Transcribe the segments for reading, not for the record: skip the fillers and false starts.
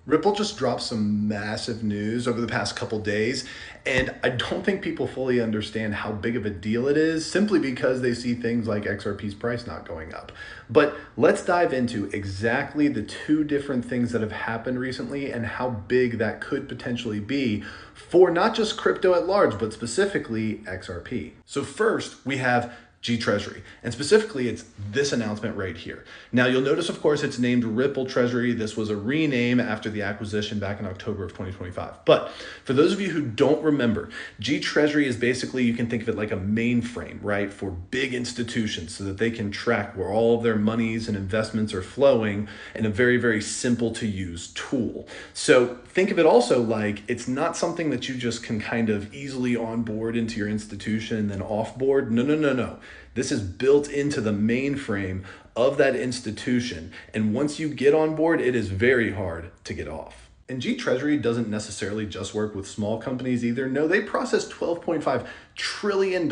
Ripple just dropped some massive news over the past couple days, and I don't think people fully understand how big of a deal it is simply because they see things like XRP's price not going up. But let's dive into exactly the two different things that have happened recently and how big that could potentially be for not just crypto at large, but specifically XRP. So first, we have G Treasury, and specifically it's this announcement right here. Now you'll notice, of course, it's named Ripple Treasury. This was a rename after the acquisition back in October of 2025. But for those of you who don't remember, G Treasury is basically, you can think of it like a mainframe, right? For big institutions so that they can track where all of their monies and investments are flowing in a very, very simple to use tool. So think of it also like it's not something that you just can kind of easily onboard into your institution and then offboard. No, no, no, no. This is built into the mainframe of that institution. And once you get on board, it is very hard to get off. And G Treasury doesn't necessarily just work with small companies either. No, they process $12.5 trillion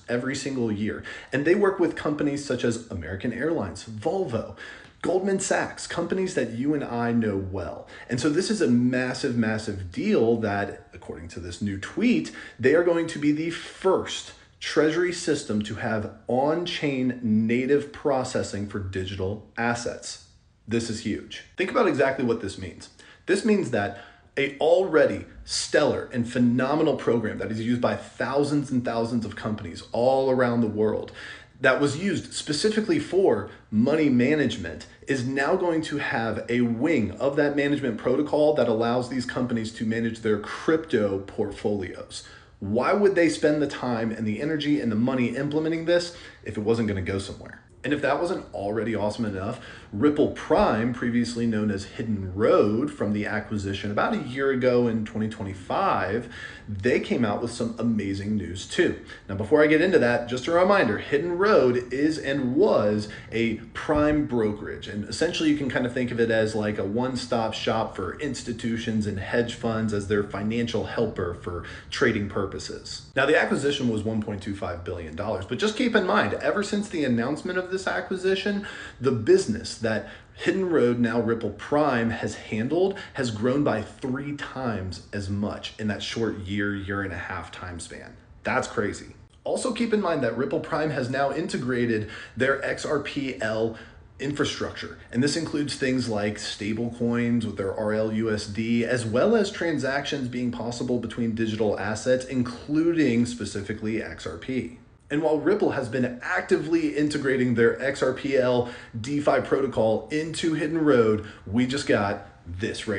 every single year. And they work with companies such as American Airlines, Volvo, Goldman Sachs, companies that you and I know well. And so this is a massive, massive deal that, according to this new tweet, they are going to be the first treasury system to have on-chain native processing for digital assets. This is huge. Think about exactly what this means. This means that a already stellar and phenomenal program that is used by thousands and thousands of companies all around the world that was used specifically for money management is now going to have a wing of that management protocol that allows these companies to manage their crypto portfolios. Why would they spend the time and the energy and the money implementing this if it wasn't going to go somewhere? And if that wasn't already awesome enough, Ripple Prime, previously known as Hidden Road from the acquisition about a year ago in 2025, they came out with some amazing news too. Now, before I get into that, just a reminder, Hidden Road is and was a prime brokerage. And essentially you can kind of think of it as like a one-stop shop for institutions and hedge funds as their financial helper for trading purposes. Now, the acquisition was $1.25 billion, but just keep in mind, ever since the announcement of this acquisition, the business that Hidden Road, now Ripple Prime, has handled has grown by 3 times as much in that short year and a half time span. That's crazy. Also keep in mind that Ripple Prime has now integrated their XRPL infrastructure. And this includes things like stable coins with their RLUSD, as well as transactions being possible between digital assets, including specifically XRP. And while Ripple has been actively integrating their XRPL DeFi protocol into Hidden Road, we just got this right here.